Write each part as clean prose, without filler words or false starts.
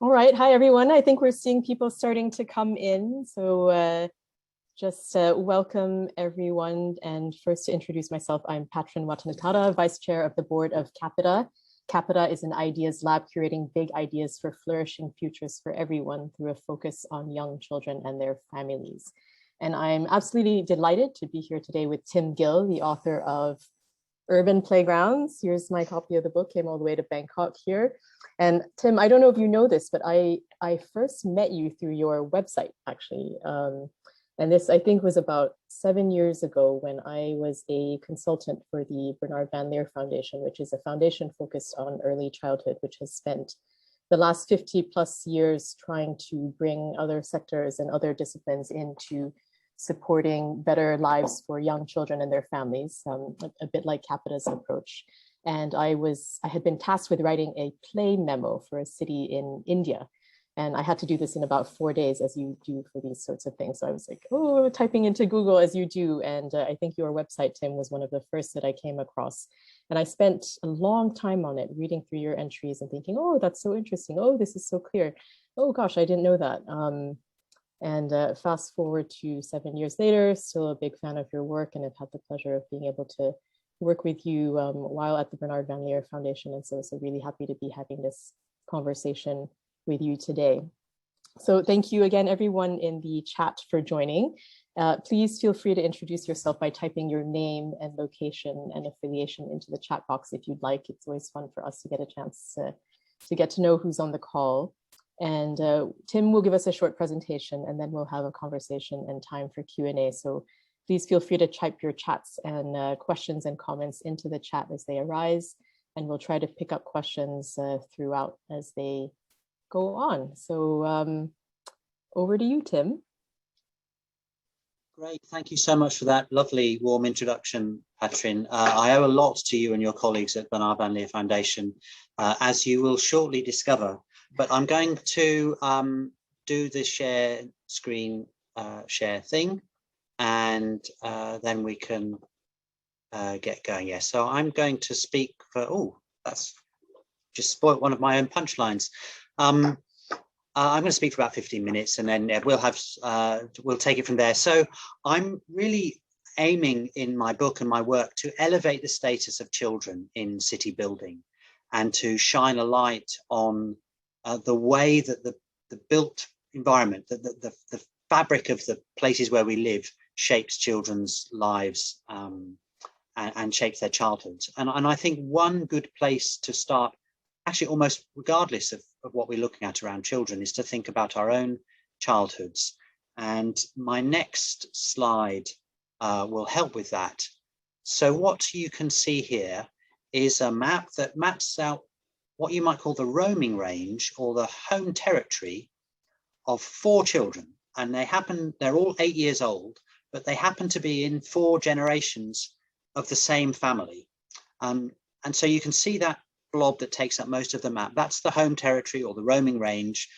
All right. Hi, everyone. I think we're seeing people starting to come in. So just welcome everyone. And first to introduce myself, I'm Patrin Watanatada, Vice Chair of the Board of Capita. Capita is an ideas lab curating big ideas for flourishing futures for everyone through a focus on young children and their families. And I'm absolutely delighted to be here today with Tim Gill, the author of Urban Playgrounds. Here's my copy of the book, came all the way to Bangkok here. And Tim, I don't know if you know this, but I first met you through your website, actually. And this, I think, was about 7 years ago when I was a consultant for the Bernard Van Leer Foundation, which is a foundation focused on early childhood, which has spent the last 50 plus years trying to bring other sectors and other disciplines into supporting better lives for young children and their families, a bit like Capita's approach. And I had been tasked with writing a play memo for a city in India. And I had to do this in about 4 days, as you do for these sorts of things. So I was like, oh, typing into Google as you do. And I think your website, Tim, was one of the first that I came across. And I spent a long time on it, reading through your entries and thinking, oh, that's so interesting. Oh, this is so clear. Oh, gosh, I didn't know that. And fast forward to 7 years later, still a big fan of your work, and I've had the pleasure of being able to work with you while at the Bernard Van Leer Foundation. And so really happy to be having this conversation with you today. So thank you again, everyone in the chat for joining. Please feel free to introduce yourself by typing your name and location and affiliation into the chat box if you'd like. It's always fun for us to get a chance to get to know who's on the call. And Tim will give us a short presentation, and then we'll have a conversation and time for Q&A. So please feel free to type your chats and questions and comments into the chat as they arise, and we'll try to pick up questions throughout as they go on. So over to you, Tim. Great, thank you so much for that lovely warm introduction, Patrin. I owe a lot to you and your colleagues at Bernard Van Leer Foundation, as you will shortly discover. But I'm going to do the share screen share thing, and then we can get going. Yeah, so I'm going to speak for, oh, that's just spoiled one of my own punchlines. I'm going to speak for about 15 minutes, and then we'll take it from there. So I'm really aiming in my book and my work to elevate the status of children in city building, and to shine a light on the way that the built environment, the fabric of the places where we live shapes children's lives and shapes their childhoods. And I think one good place to start, actually almost regardless of what we're looking at around children, is to think about our own childhoods. And my next slide will help with that. So what you can see here is a map that maps out what you might call the roaming range, or the home territory, of 4 children. And they're all 8 years old, but they happen to be in 4 generations of the same family. And so you can see that blob that takes up most of the map. That's the home territory, or the roaming range,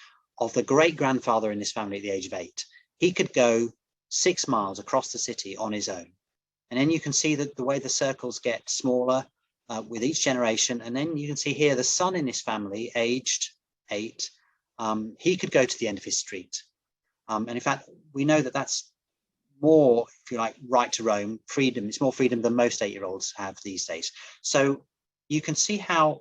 of the great grandfather in this family at the age of 8. He could go 6 miles across the city on his own. And then you can see that the way the circles get smaller with each generation. And then you can see here the son in this family, aged 8, he could go to the end of his street. And in fact, we know that that's more, if you like, right to roam, freedom. It's more freedom than most 8-year-olds have these days. So you can see how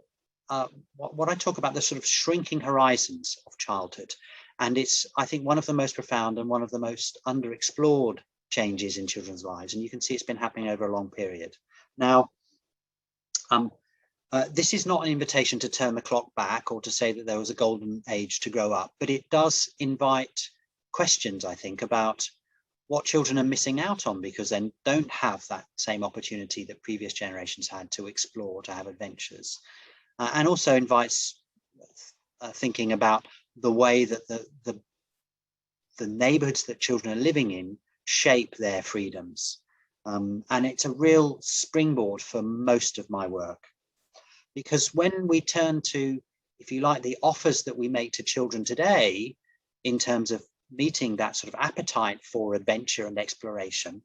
what I talk about, the sort of shrinking horizons of childhood. And it's, I think, one of the most profound and one of the most underexplored changes in children's lives. And you can see it's been happening over a long period. Now, this is not an invitation to turn the clock back or to say that there was a golden age to grow up, but it does invite questions, I think, about what children are missing out on because they don't have that same opportunity that previous generations had to explore, to have adventures, and also invites thinking about the way that the neighborhoods that children are living in shape their freedoms. And it's a real springboard for most of my work. Because when we turn to, if you like, the offers that we make to children today in terms of meeting that sort of appetite for adventure and exploration,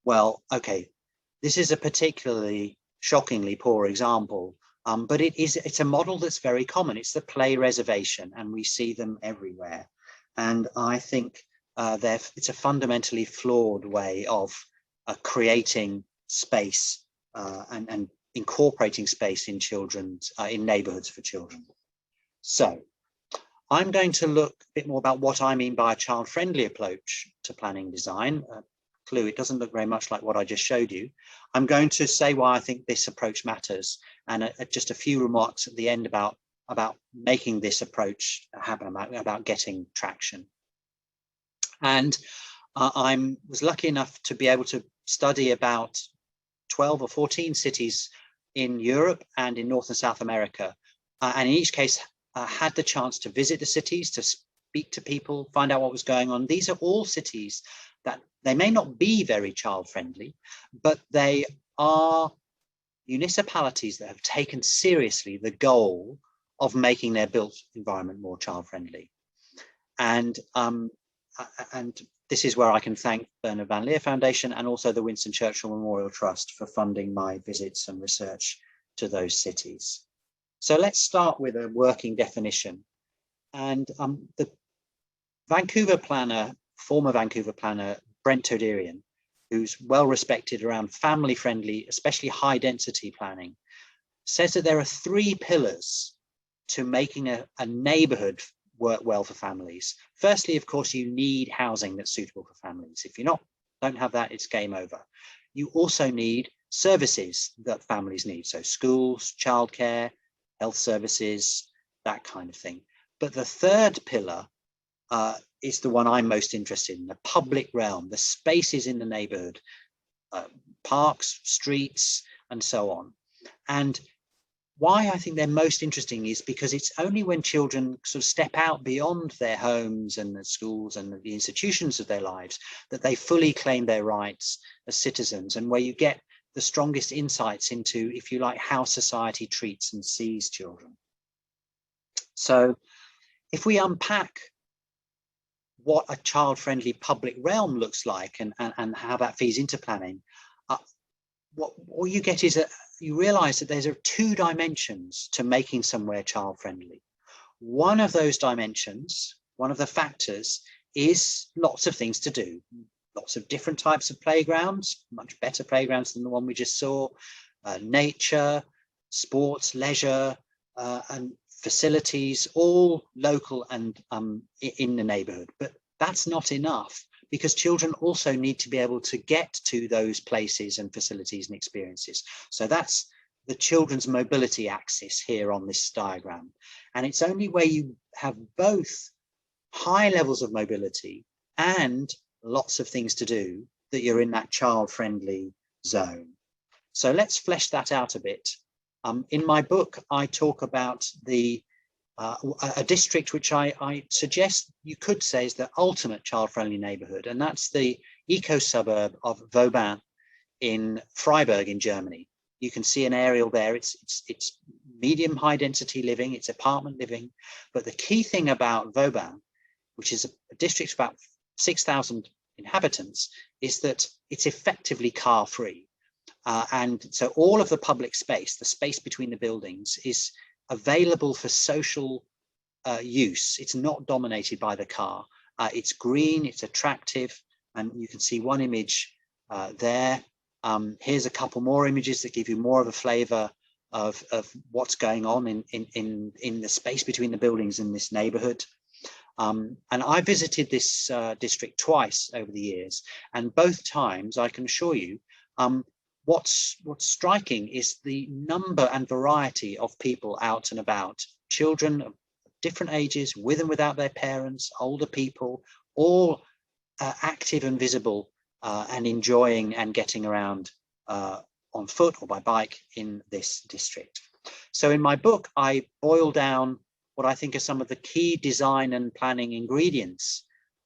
well, okay, this is a particularly shockingly poor example. But it's a model that's very common. It's the play reservation, and we see them everywhere. And I think it's a fundamentally flawed way of creating space and incorporating space in in neighborhoods for children. So I'm going to look a bit more about what I mean by a child-friendly approach to planning design. Clue, it doesn't look very much like what I just showed you. I'm going to say why I think this approach matters, and just a few remarks at the end about making this approach happen, about getting traction. And I was lucky enough to be able to study about 12 or 14 cities in Europe and in North and South America. And in each case, had the chance to visit the cities, to speak to people, find out what was going on. These are all cities that they may not be very child-friendly, but they are municipalities that have taken seriously the goal of making their built environment more child-friendly. And this is where I can thank Bernard Van Leer Foundation and also the Winston Churchill Memorial Trust for funding my visits and research to those cities. So let's start with a working definition. And the former Vancouver planner, Brent Toderian, who's well respected around family friendly, especially high density planning, says that there are 3 pillars to making a neighborhood work well for families. Firstly, of course, you need housing that's suitable for families. If you don't have that, it's game over. You also need services that families need. So schools, childcare, health services, that kind of thing. But the third pillar is the one I'm most interested in, the public realm, the spaces in the neighborhood, parks, streets, and so on. And why I think they're most interesting is because it's only when children sort of step out beyond their homes and the schools and the institutions of their lives that they fully claim their rights as citizens, and where you get the strongest insights into, if you like, how society treats and sees children. So if we unpack what a child-friendly public realm looks like and how that feeds into planning, what you get is you realize that there are 2 dimensions to making somewhere child-friendly. One of those dimensions, one of the factors, is lots of things to do. Lots of different types of playgrounds, much better playgrounds than the one we just saw, nature, sports, leisure, and facilities, all local and in the neighborhood. But that's not enough, because children also need to be able to get to those places and facilities and experiences. So that's the children's mobility axis here on this diagram. And it's only where you have both high levels of mobility and lots of things to do that you're in that child-friendly zone. So let's flesh that out a bit. In my book, I talk about a district which I suggest you could say is the ultimate child-friendly neighborhood, and that's the eco-suburb of Vauban in Freiburg in Germany. You can see an aerial there. It's medium high density living, it's apartment living. But the key thing about Vauban, which is a district of about 6,000 inhabitants, is that it's effectively car-free. And so all of the public space, the space between the buildings, is available for social use. It's not dominated by the car. It's green, it's attractive, and you can see one image there. Here's a couple more images that give you more of a flavor of what's going on in the space between the buildings in this neighborhood. And I visited this district twice over the years, and both times I can assure you, what's striking is the number and variety of people out and about, children of different ages, with and without their parents, older people, all active and visible and enjoying and getting around on foot or by bike in this district. So in my book, I boil down what I think are some of the key design and planning ingredients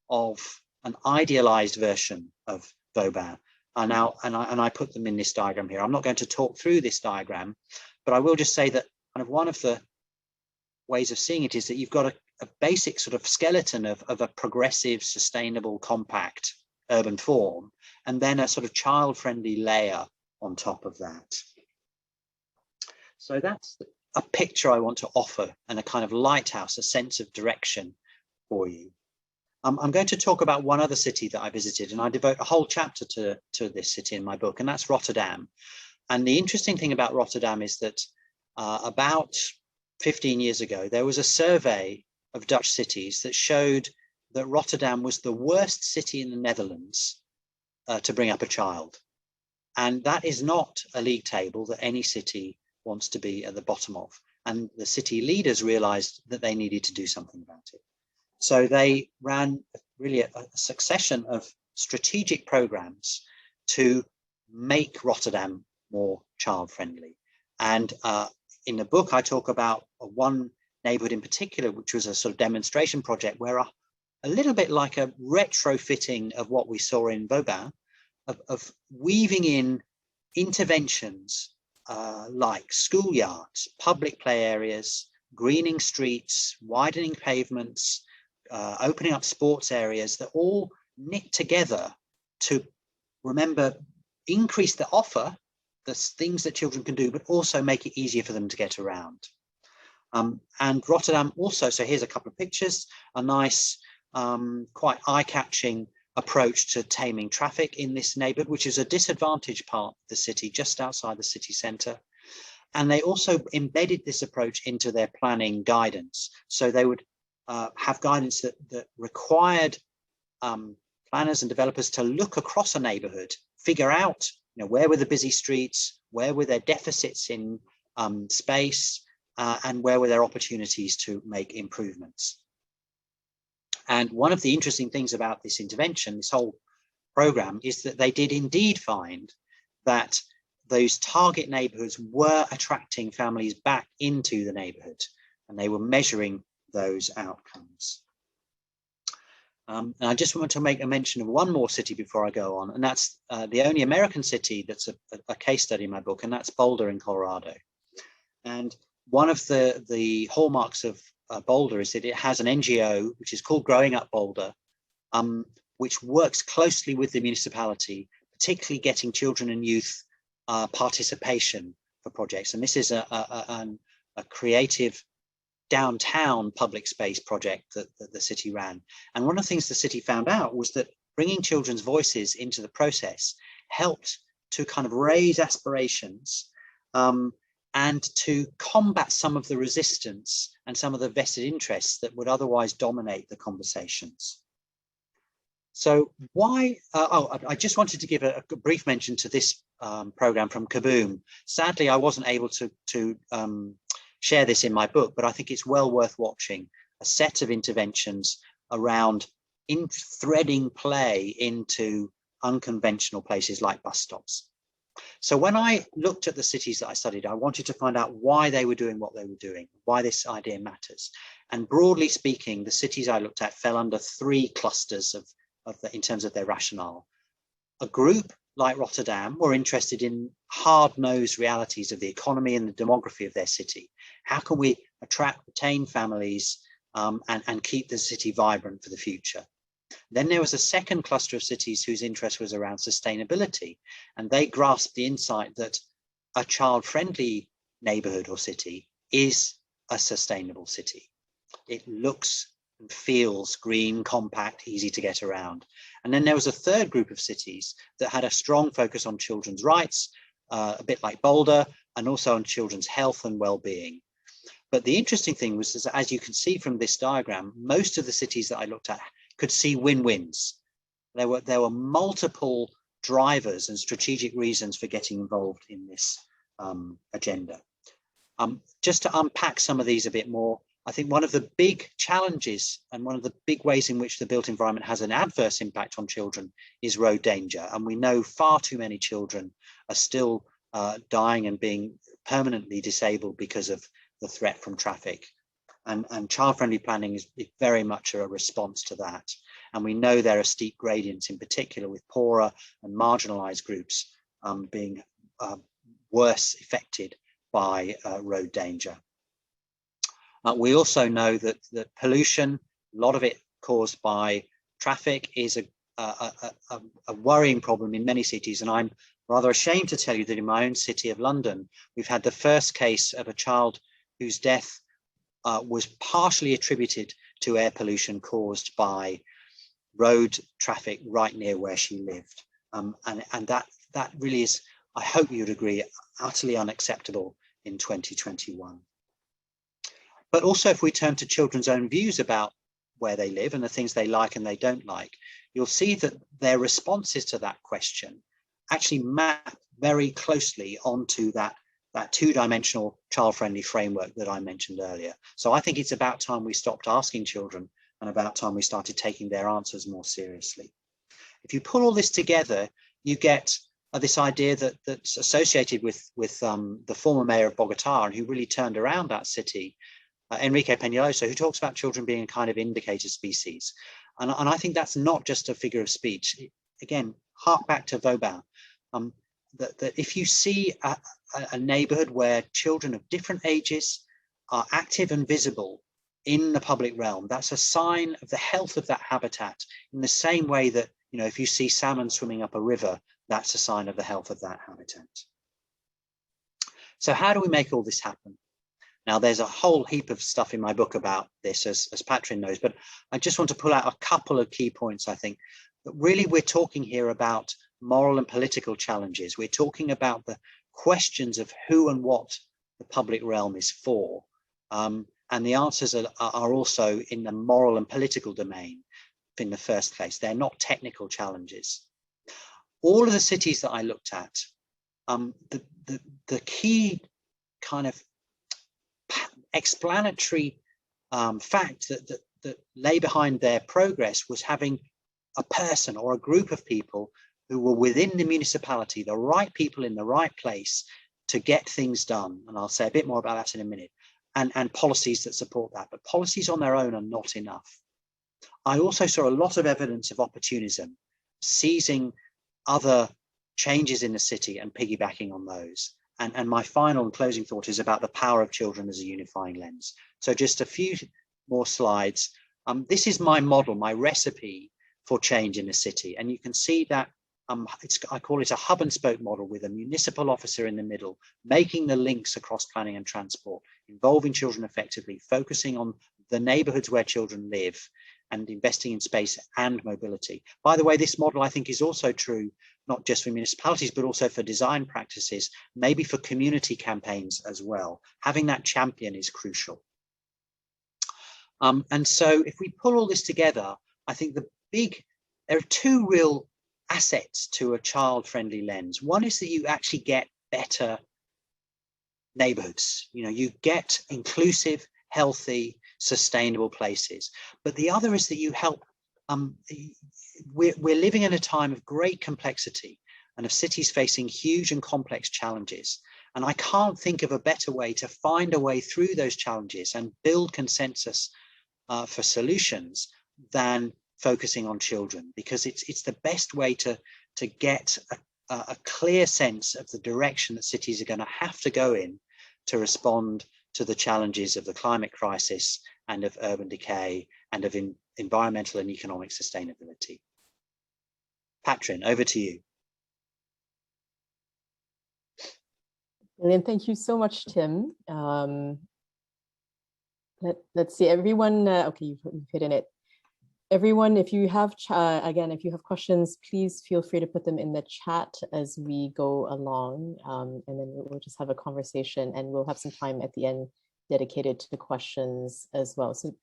of an idealized version of Vauban. And I put them in this diagram here. I'm not going to talk through this diagram, but I will just say that kind of one of the ways of seeing it is that you've got a basic sort of skeleton of a progressive, sustainable, compact urban form, and then a sort of child-friendly layer on top of that. So that's a picture I want to offer, and a kind of lighthouse, a sense of direction for you. I'm going to talk about one other city that I visited, and I devote a whole chapter to this city in my book, and that's Rotterdam. And the interesting thing about Rotterdam is that about 15 years ago, there was a survey of Dutch cities that showed that Rotterdam was the worst city in the Netherlands to bring up a child. And that is not a league table that any city wants to be at the bottom of. And the city leaders realized that they needed to do something about it. So they ran really a succession of strategic programs to make Rotterdam more child-friendly. And in the book, I talk about one neighborhood in particular, which was a sort of demonstration project where a little bit like a retrofitting of what we saw in Vauban, of weaving in interventions like schoolyards, public play areas, greening streets, widening pavements, opening up sports areas, that all knit together to, remember, increase the offer, the things that children can do, but also make it easier for them to get around. And Rotterdam also, so here's a couple of pictures, a nice, quite eye-catching approach to taming traffic in this neighborhood, which is a disadvantaged part of the city, just outside the city center. And they also embedded this approach into their planning guidance. So they would have guidance that required planners and developers to look across a neighborhood, figure out, where were the busy streets, where were their deficits in space, and where were their opportunities to make improvements. And one of the interesting things about this intervention, this whole program, is that they did indeed find that those target neighborhoods were attracting families back into the neighborhood, and they were measuring those outcomes. And I just want to make a mention of one more city before I go on, and that's the only American city that's a case study in my book, and that's Boulder in Colorado. And one of the hallmarks of Boulder is that it has an NGO which is called Growing Up Boulder, which works closely with the municipality, particularly getting children and youth participation for projects. And this is a creative downtown public space project that the city ran. And one of the things the city found out was that bringing children's voices into the process helped to kind of raise aspirations and to combat some of the resistance and some of the vested interests that would otherwise dominate the conversations. So why, I just wanted to give a brief mention to this program from Kaboom. Sadly, I wasn't able to share this in my book, but I think it's well worth watching. A set of interventions around threading play into unconventional places like bus stops. So when I looked at the cities that I studied, I wanted to find out why they were doing what they were doing, why this idea matters. And broadly speaking, the cities I looked at fell under three clusters in terms of their rationale. A group like Rotterdam were interested in hard-nosed realities of the economy and the demography of their city. How can we attract, retain families and keep the city vibrant for the future? Then there was a second cluster of cities whose interest was around sustainability, and they grasped the insight that a child-friendly neighborhood or city is a sustainable city. It looks and feels green, compact, easy to get around. And then there was a third group of cities that had a strong focus on children's rights, a bit like Boulder, and also on children's health and well-being. But the interesting thing was, as you can see from this diagram, most of the cities that I looked at could see win-wins. There were multiple drivers and strategic reasons for getting involved in this agenda. Just to unpack some of these a bit more, I think one of the big challenges and one of the big ways in which the built environment has an adverse impact on children is road danger. And we know far too many children are still dying and being permanently disabled because of the threat from traffic. And child-friendly planning is very much a response to that. And we know there are steep gradients, in particular with poorer and marginalized groups being worse affected by road danger. We also know that pollution, a lot of it caused by traffic, is a worrying problem in many cities. And I'm rather ashamed to tell you that in my own city of London, we've had the first case of a child whose death was partially attributed to air pollution caused by road traffic right near where she lived. And that really is, I hope you'd agree, utterly unacceptable in 2021. But also, if we turn to children's own views about where they live and the things they like and they don't like, you'll see that their responses to that question actually map very closely onto that two-dimensional child-friendly framework that I mentioned earlier. So I think it's about time we stopped asking children and about time we started taking their answers more seriously. If you pull all this together, you get this idea that's associated with the former mayor of Bogota, and who really turned around that city, Enrique Peñalosa, who talks about children being a kind of indicator species. And I think that's not just a figure of speech. Again, hark back to Vauban, that if you see a neighborhood where children of different ages are active and visible in the public realm, that's a sign of the health of that habitat, in the same way that, you know, if you see salmon swimming up a river, that's a sign of the health of that habitat. So how do we make all this happen? Now, there's a whole heap of stuff in my book about this, as Patrin knows, but I just want to pull out a couple of key points, I think. That really, we're talking here about moral and political challenges. We're talking about the questions of who and what the public realm is for. And the answers are also in the moral and political domain in the first place. They're not technical challenges. All of the cities that I looked at, the key kind of explanatory fact that lay behind their progress was having a person or a group of people who were within the municipality, the right people in the right place to get things done. And I'll say a bit more about that in a minute, and policies that support that. But policies on their own are not enough. I also saw a lot of evidence of opportunism, seizing other changes in the city and piggybacking on those. And my final and closing thought is about the power of children as a unifying lens. So just a few more slides. This is my model, my recipe for change in the city. And you can see that I call it a hub and spoke model, with a municipal officer in the middle, making the links across planning and transport, involving children effectively, focusing on the neighborhoods where children live, and investing in space and mobility. By the way, this model I think is also true, not just for municipalities, but also for design practices, maybe for community campaigns as well. Having that champion is crucial. And so if we pull all this together, I think there are two real assets to a child-friendly lens. One is that you actually get better neighborhoods. You know, you get inclusive, healthy, sustainable places. But the other is that you help, we're living in a time of great complexity and of cities facing huge and complex challenges. And I can't think of a better way to find a way through those challenges and build consensus for solutions than focusing on children, because it's the best way to get a clear sense of the direction that cities are going to have to go in to respond to the challenges of the climate crisis and of urban decay and of environmental and economic sustainability. Patrin, over to you. Brilliant. Thank you so much, Tim. Let's see, everyone. Okay, you've hit in it. Everyone, if you have, again, if you have questions, please feel free to put them in the chat as we go along, and then we'll just have a conversation, and we'll have some time at the end dedicated to the questions as well. So,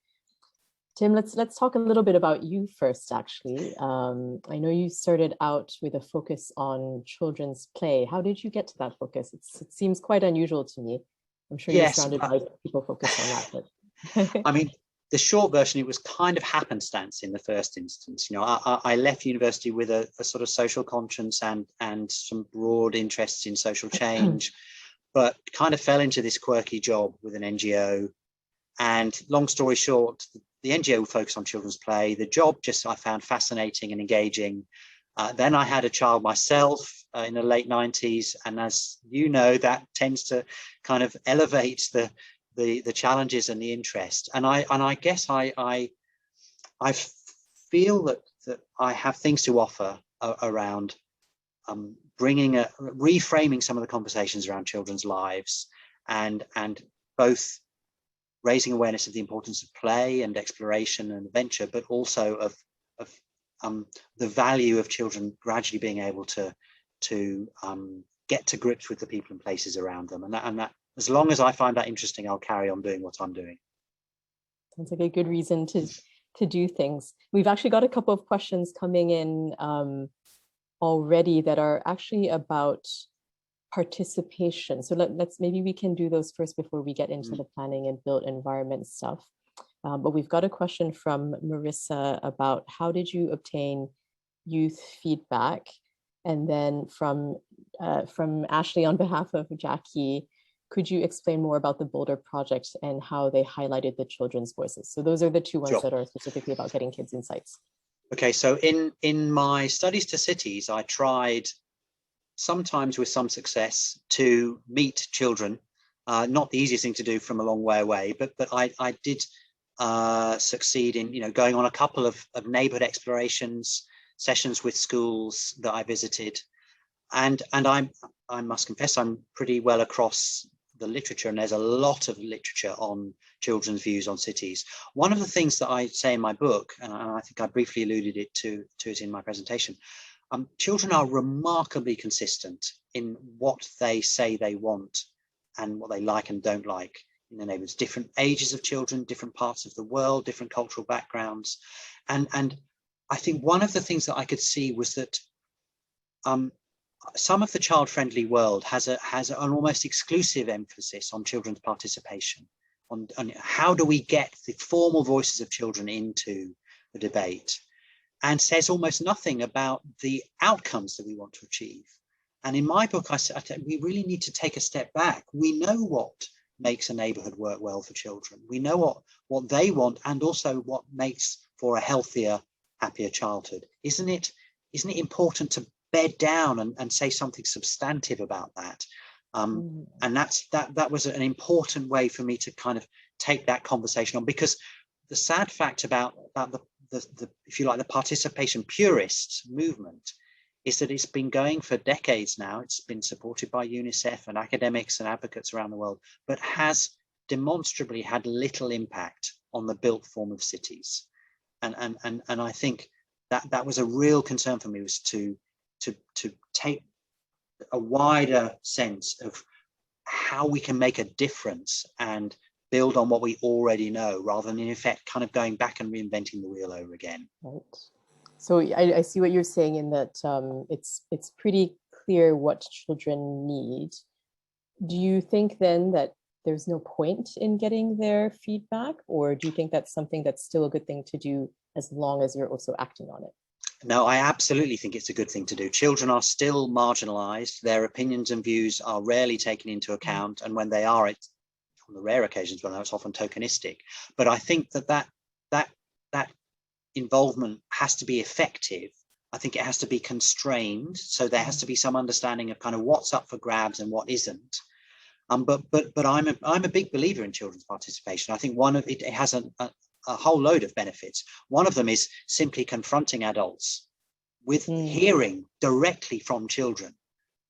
Tim, let's talk a little bit about you first, actually. I know you started out with a focus on children's play. How did you get to that focus? It seems quite unusual to me. I'm sure you're surrounded by people focused on that. But I mean, the short version, it was kind of happenstance in the first instance. You know, I left university with a sort of social conscience and some broad interests in social change, but kind of fell into this quirky job with an NGO. And long story short, the NGO focused on children's play. The job I found fascinating and engaging. Then I had a child myself in the late 90s. And as you know, that tends to kind of elevate the challenges and the interest. And I guess I feel that I have things to offer around reframing some of the conversations around children's lives, and both raising awareness of the importance of play and exploration and adventure, but also of the value of children gradually being able to get to grips with the people and places around them. And that as long as I find that interesting, I'll carry on doing what I'm doing. Sounds like a good reason to do things. We've actually got a couple of questions coming in already that are actually about participation. So maybe we can do those first before we get into the planning and built environment stuff. But we've got a question from Marissa about how did you obtain youth feedback? And then from Ashley on behalf of Jackie, could you explain more about the Boulder project and how they highlighted the children's voices? So those are the two ones that are specifically about getting kids' insights. Okay, so in my studies to cities, I tried, sometimes with some success, to meet children. Not the easiest thing to do from a long way away, but I did succeed in going on a couple of neighborhood explorations sessions with schools that I visited, and I must confess I'm pretty well across the literature, and there's a lot of literature on children's views on cities. One of the things that I say in my book, and I think I briefly alluded to it in my presentation, children are remarkably consistent in what they say they want and what they like and don't like in the neighborhoods. Different ages of children, different parts of the world, different cultural backgrounds, and I think one of the things that I could see was that some of the child-friendly world has an almost exclusive emphasis on children's participation, on how do we get the formal voices of children into the debate, and says almost nothing about the outcomes that we want to achieve. And in my book, I said we really need to take a step back. We know what makes a neighborhood work well for children. We know what they want, and also what makes for a healthier, happier childhood. Isn't it important to bed down and say something substantive about that? And that was an important way for me to kind of take that conversation on, because the sad fact about the if you like, the participation purist movement is that it's been going for decades now. It's been supported by UNICEF and academics and advocates around the world, but has demonstrably had little impact on the built form of cities. And I think that was a real concern for me, was to take a wider sense of how we can make a difference and build on what we already know, rather than in effect kind of going back and reinventing the wheel over again. Right. So I see what you're saying in that it's pretty clear what children need. Do you think then that there's no point in getting their feedback, or do you think that's something that's still a good thing to do as long as you're also acting on it? No, I absolutely think it's a good thing to do. Children are still marginalized. Their opinions and views are rarely taken into account. And when they are, it's on the rare occasions when it's often tokenistic. But I think that involvement has to be effective. I think it has to be constrained. So there has to be some understanding of kind of what's up for grabs and what isn't. But I'm a big believer in children's participation. I think it has a whole load of benefits. One of them is simply confronting adults with hearing directly from children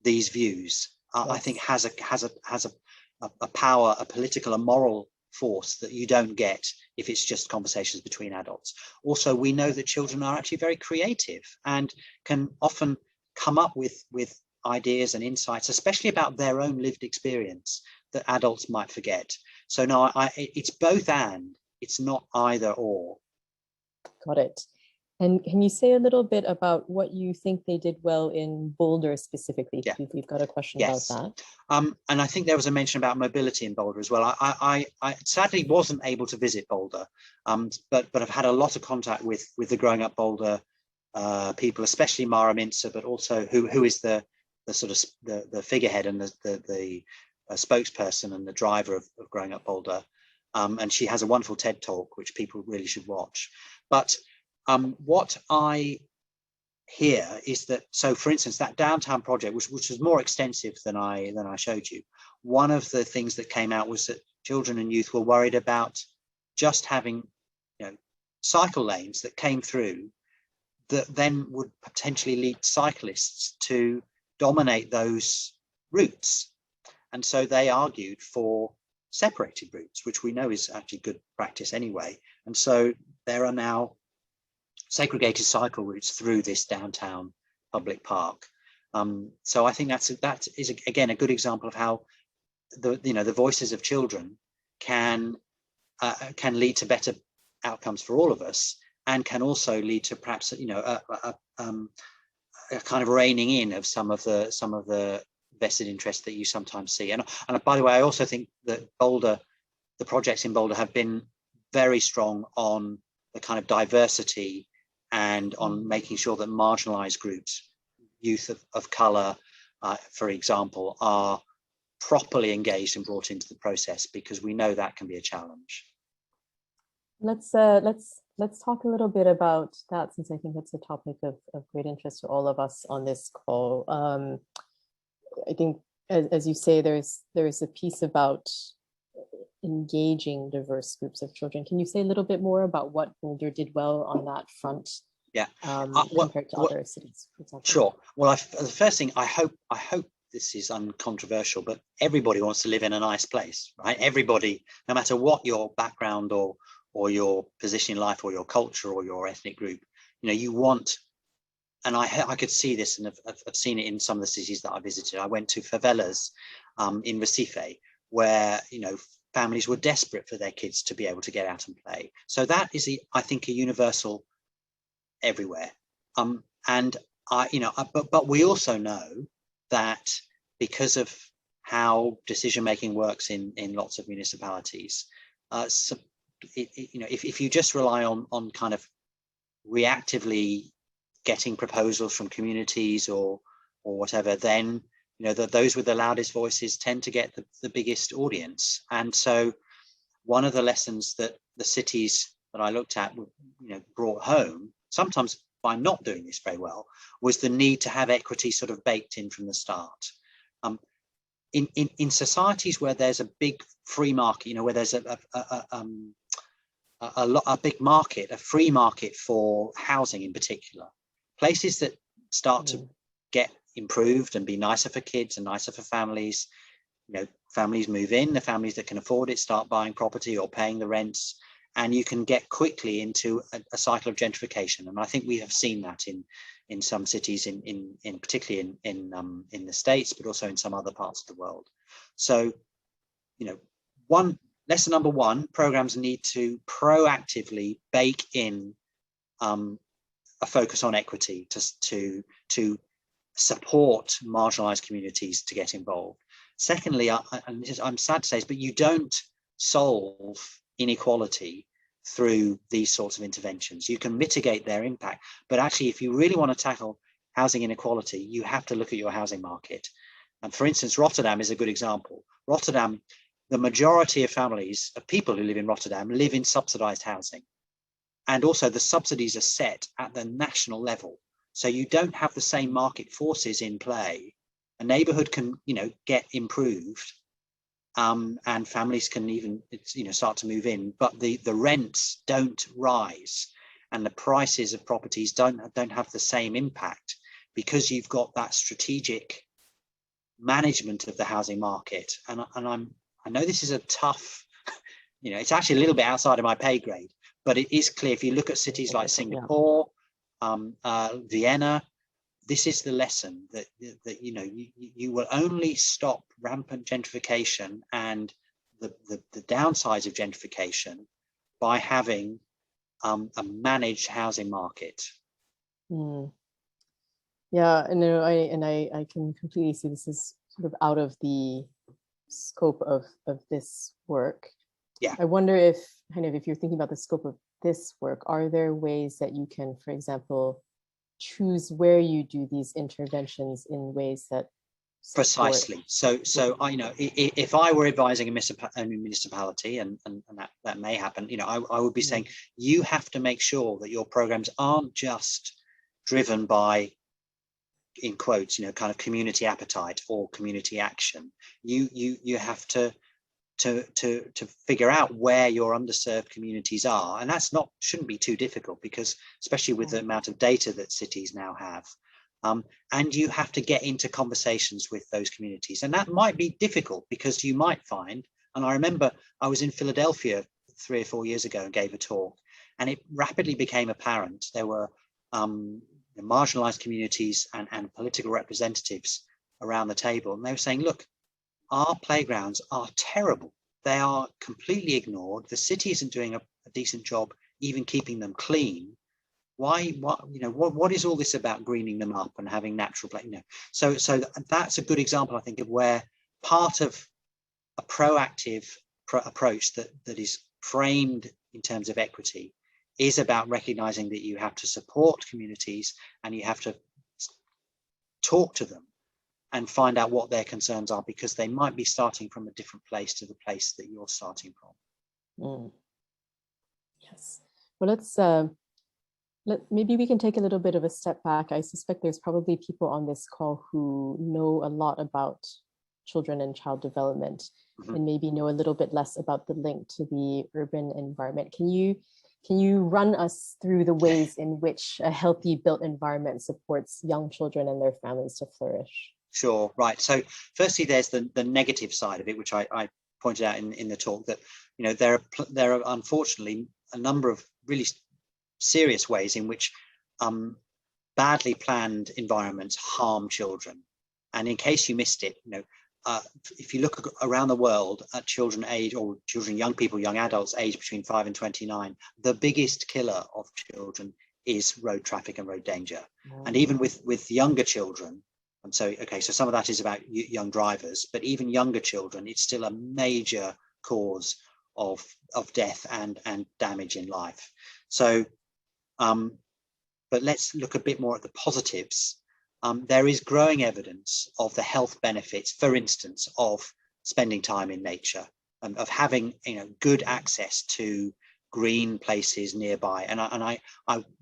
these views. Yes. I think has a power, a political, a moral force that you don't get if it's just conversations between adults. Also, we know that children are actually very creative and can often come up with ideas and insights, especially about their own lived experience, that adults might forget. So no, it's both and. It's not either or. Got it. And can you say a little bit about what you think they did well in Boulder specifically? Yeah. We've got a question about that. And I think there was a mention about mobility in Boulder as well. I sadly wasn't able to visit Boulder, but I've had a lot of contact with the Growing Up Boulder people, especially Mara Mintzer, but also who is the sort of the figurehead and the spokesperson and the driver of Growing Up Boulder. And she has a wonderful TED talk, which people really should watch. But what I hear is that, so for instance, that downtown project, which was more extensive than I showed you, one of the things that came out was that children and youth were worried about just having cycle lanes that came through that then would potentially lead cyclists to dominate those routes. And so they argued for separated routes, which we know is actually good practice anyway. And so there are now segregated cycle routes through this downtown public park. So I think that is again a good example of how the voices of children can lead to better outcomes for all of us, and can also lead to perhaps a kind of reining in of some of the vested interests that you sometimes see. And by the way, I also think that the projects in Boulder have been very strong on the kind of diversity and on making sure that marginalized groups, youth of color, for example, are properly engaged and brought into the process, because we know that can be a challenge. Let's talk a little bit about that, since I think it's a topic of great interest to all of us on this call. I think, as you say, there's a piece about engaging diverse groups of children. Can you say a little bit more about what Boulder did well on that front? Yeah, compared to other cities, for example? Sure. Well, the first thing, I hope this is uncontroversial, but everybody wants to live in a nice place, right? Everybody, no matter what your background or your position in life or your culture or your ethnic group, you want. And I could see this, and I've seen it in some of the cities that I visited. I went to favelas in Recife, where families were desperate for their kids to be able to get out and play. So that is, I think, a universal everywhere. But we also know that because of how decision making works in lots of municipalities, if you just rely on kind of reactively getting proposals from communities or whatever, then those with the loudest voices tend to get the biggest audience. And so one of the lessons that the cities that I looked at brought home, sometimes by not doing this very well, was the need to have equity sort of baked in from the start. In societies where there's a big free market, where there's a big market, a free market for housing in particular, places that start to get improved and be nicer for kids and nicer for families, families move in, the families that can afford it start buying property or paying the rents, and you can get quickly into a cycle of gentrification. And I think we have seen that in some cities, in particularly in the States, but also in some other parts of the world. So, lesson number one, programs need to proactively bake in a focus on equity to support marginalized communities to get involved. Secondly, I'm sad to say this, but you don't solve inequality through these sorts of interventions. You can mitigate their impact, but actually, if you really want to tackle housing inequality, you have to look at your housing market. And for instance, Rotterdam is a good example. Rotterdam, the majority of people who live in Rotterdam live in subsidized housing. And also the subsidies are set at the national level. So you don't have the same market forces in play. A neighborhood can, get improved, and families can even, start to move in, but the rents don't rise, and the prices of properties don't have the same impact, because you've got that strategic management of the housing market. And I know this is a tough, it's actually a little bit outside of my pay grade, but it is clear if you look at cities like Singapore, Vienna, this is the lesson that you will only stop rampant gentrification and the downsides of gentrification by having a managed housing market. Yeah, and I can completely see this is sort of out of the scope of this work. Yeah, I wonder if you're thinking about the scope of this work, are there ways that you can, for example, choose where you do these interventions in ways that support? Precisely. So if I were advising a municipality, and that may happen, I would be saying you have to make sure that your programs aren't just driven by, in quotes, kind of community appetite or community action. You have to figure out where your underserved communities are, and that's shouldn't be too difficult, because especially with the amount of data that cities now have, And you have to get into conversations with those communities. And that might be difficult because you might find, and I remember I was in Philadelphia 3 or 4 years ago and gave a talk, and it rapidly became apparent there were marginalized communities and political representatives around the table. And they were saying, look, our playgrounds are terrible. They are completely ignored. The city isn't doing a decent job even keeping them clean. What is all this about greening them up and having natural play? So that's a good example, I think, of where part of a proactive approach that is framed in terms of equity is about recognizing that you have to support communities and you have to talk to them and find out what their concerns are, because they might be starting from a different place to the place that you're starting from. Yes. Well, maybe we can take a little bit of a step back. I suspect there's probably people on this call who know a lot about children and child development, and maybe know a little bit less about the link to the urban environment. Can you run us through the ways in which a healthy built environment supports young children and their families to flourish? Sure, right. So firstly, there's the negative side of it, which I pointed out in the talk, that there are unfortunately a number of really serious ways in which badly planned environments harm children. And in case you missed it, if you look around the world at children, young people, young adults aged between 5 and 29, the biggest killer of children is road traffic and road danger. And even with younger children, and so some of that is about young drivers, but even younger children, it's still a major cause of death and damage in life. So but let's look a bit more at the positives. There is growing evidence of the health benefits, for instance, of spending time in nature, of having good access to green places nearby. And I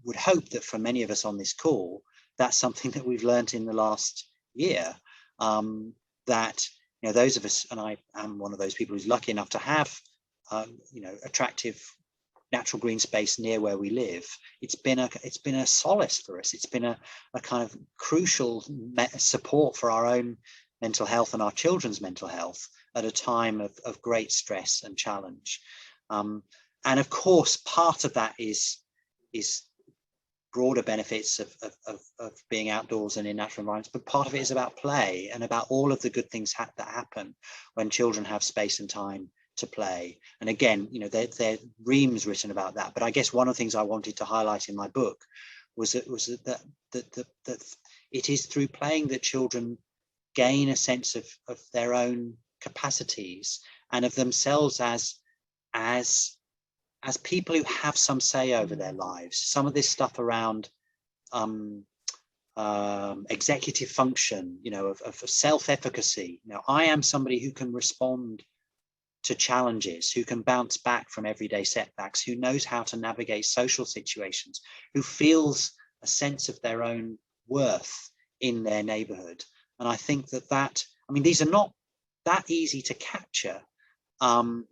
would hope that for many of us on this call, that's something that we've learned in the last year, that those of us, and I am one of those people who's lucky enough to have attractive natural green space near where we live. It's been a solace for us. It's been a kind of crucial support for our own mental health and our children's mental health at a time of great stress and challenge. And of course, part of that is broader benefits of being outdoors and in natural environments, but part of it is about play and about all of the good things that happen when children have space and time to play. And again, there are reams written about that, but I guess one of the things I wanted to highlight in my book was that it is through playing that children gain a sense of their own capacities and of themselves as people who have some say over their lives. Some of this stuff around executive function, of self-efficacy. I am somebody who can respond to challenges, who can bounce back from everyday setbacks, who knows how to navigate social situations, who feels a sense of their own worth in their neighborhood. And I think these are not that easy to capture. So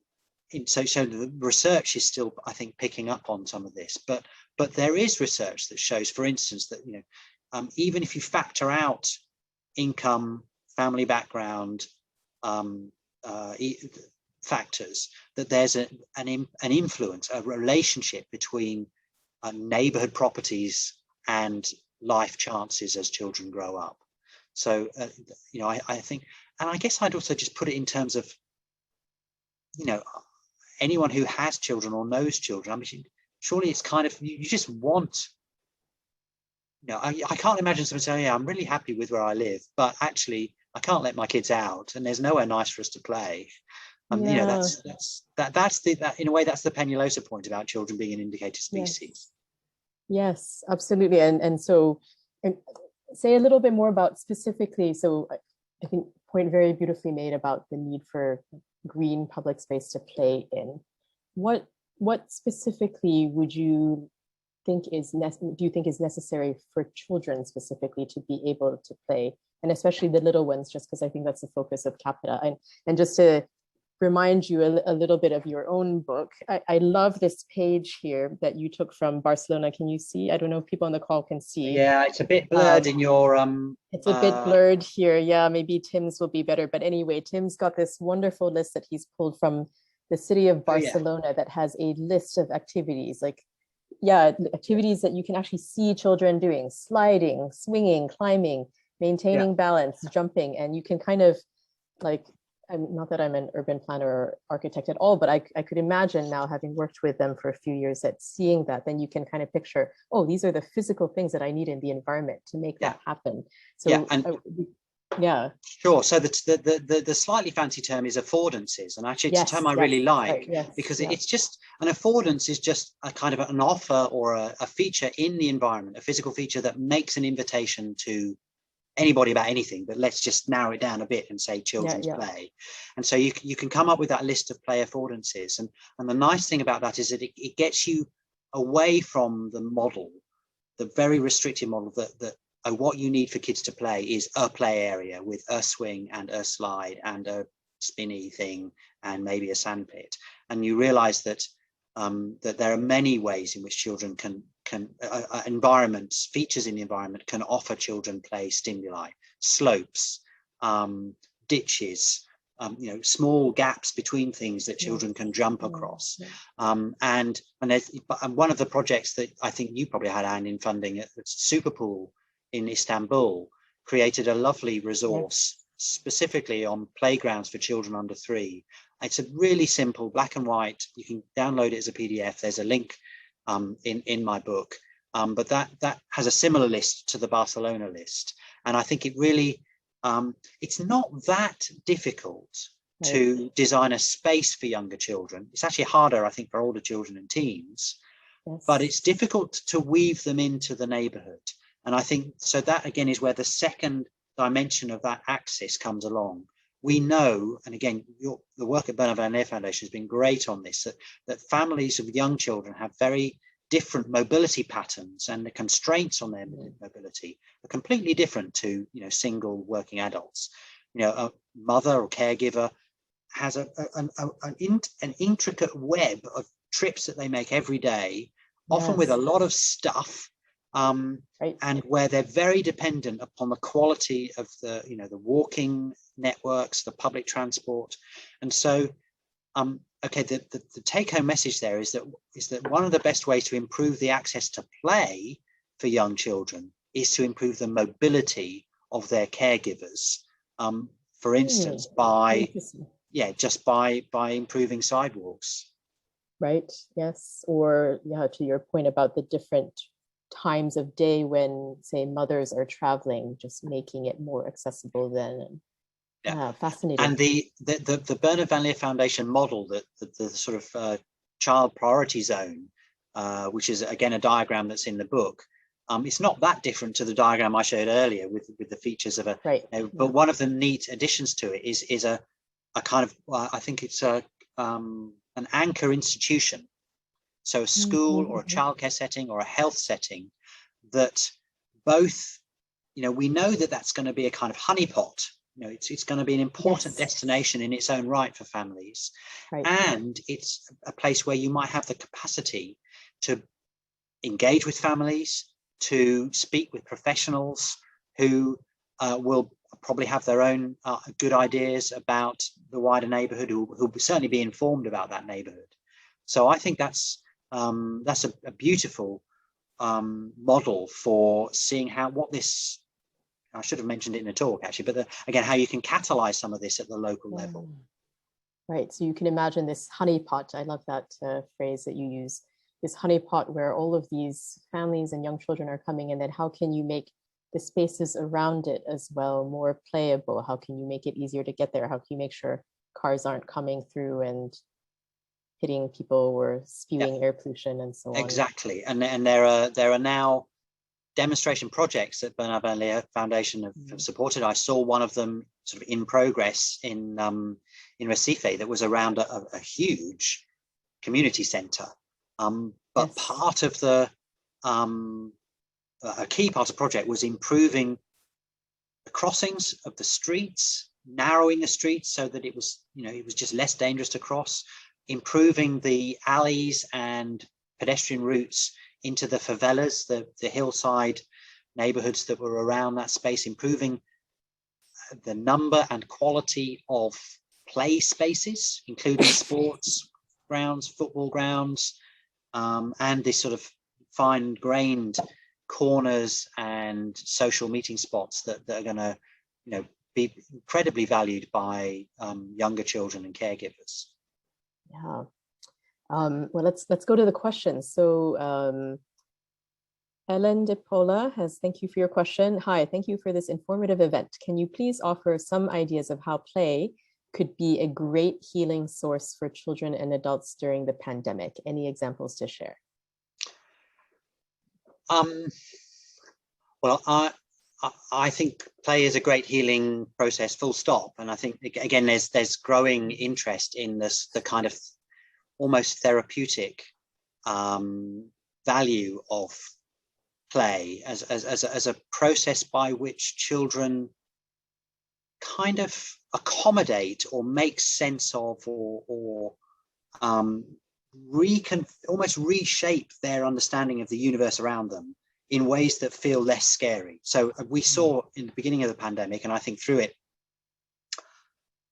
the research is still, I think, picking up on some of this, but there is research that shows, for instance, that even if you factor out income, family background, factors, that there's an influence, a relationship between neighborhood properties and life chances as children grow up. So I think, and I guess I'd also just put it in terms of anyone who has children or knows children. I mean, surely it's kind of, you just want, I can't imagine someone saying, yeah, I'm really happy with where I live, but actually I can't let my kids out and there's nowhere nice for us to play. That's in a way, that's the Pennylosa point about children being an indicator species. Yes, absolutely. And so say a little bit more about specifically, so I think point very beautifully made about the need for green public space to play in. What specifically would you think do you think is necessary for children specifically to be able to play, and especially the little ones, just because I think that's the focus of Capita. And just to remind you a little bit of your own book. I love this page here that you took from Barcelona. Can you see? I don't know if people on the call can see. Yeah, it's a bit blurred in your it's a bit blurred here. Yeah, maybe Tim's will be better. But anyway, Tim's got this wonderful list that he's pulled from the city of Barcelona that has a list of activities, like, yeah, activities that you can actually see children doing: sliding, swinging, climbing, maintaining balance, jumping. And you can kind of, like, not that I'm an urban planner or architect at all, but I could imagine now, having worked with them for a few years, that seeing that, then you can kind of picture, oh, these are the physical things that I need in the environment to make that happen. So sure. So the slightly fancy term is affordances, and actually it's a term I really like, because it's just, an affordance is just a kind of an offer or a feature in the environment, a physical feature that makes an invitation to anybody about anything, but let's just narrow it down a bit and say children's play. And so you can come up with that list of play affordances, and the nice thing about that is that it gets you away from the model, the very restricted model that what you need for kids to play is a play area with a swing and a slide and a spinny thing and maybe a sand pit. And you realize that that there are many ways in which children can environments, features in the environment can offer children play stimuli: slopes, ditches, small gaps between things that children can jump across. And one of the projects that I think you probably had a hand in funding at Superpool in Istanbul created a lovely resource specifically on playgrounds for children under 3. It's a really simple black and white. You can download it as a PDF. There's a link in my book, but that has a similar list to the Barcelona list. And I think it really, it's not that difficult to design a space for younger children. It's actually harder, I think, for older children and teens, but it's difficult to weave them into the neighborhood. And I think, so that again is where the second dimension of that axis comes along. We know, and again, the work at Bernard Van Leer Foundation has been great on this, that families of young children have very different mobility patterns, and the constraints on their mobility are completely different to, single working adults. A mother or caregiver has an intricate web of trips that they make every day, often with a lot of stuff, and where they're very dependent upon the quality of the walking networks, the public transport. And so the take-home message there is that one of the best ways to improve the access to play for young children is to improve the mobility of their caregivers, for instance, by improving sidewalks. Right. Yes. Or to your point about the different times of day when, say, mothers are traveling, just making it more accessible then. Fascinating. And the Bernard Van Leer Foundation model, that the sort of child priority zone, which is again a diagram that's in the book, it's not that different to the diagram I showed earlier with the features of but one of the neat additions to it is a kind of, I think it's an anchor institution. So a school or a childcare setting or a health setting that both, we know that that's going to be a kind of honeypot. It's going to be an important destination in its own right for families. And it's a place where you might have the capacity to engage with families, to speak with professionals who will probably have their own good ideas about the wider neighborhood, who will certainly be informed about that neighborhood. So I think that's a beautiful model for seeing what this, I should have mentioned it in a talk actually, but again, how you can catalyze some of this at the local level. Right, so you can imagine this honeypot. I love that phrase that you use, this honeypot where all of these families and young children are coming, and then how can you make the spaces around it as well more playable? How can you make it easier to get there? How can you make sure cars aren't coming through and hitting people or spewing air pollution and so on? Exactly, and there are now demonstration projects that Bernard Van Leer Foundation have supported. I saw one of them sort of in progress in Recife that was around a huge community centre. But part of a key part of the project was improving the crossings of the streets narrowing the streets so that it was just less dangerous to cross, improving the alleys and pedestrian routes into the favelas, the hillside neighborhoods that were around that space, improving the number and quality of play spaces, including sports grounds, football grounds, and this sort of fine-grained corners and social meeting spots that are going to, be incredibly valued by younger children and caregivers. Yeah. Well, let's go to the questions. So Ellen De Paula thank you for your question. Hi, thank you for this informative event. Can you please offer some ideas of how play could be a great healing source for children and adults during the pandemic? Any examples to share? Well, I think play is a great healing process, full stop. And I think, again, there's growing interest in the kind of almost therapeutic value of play as a process by which children kind of accommodate or make sense of or almost reshape their understanding of the universe around them in ways that feel less scary. So we saw in the beginning of the pandemic, and I think through it,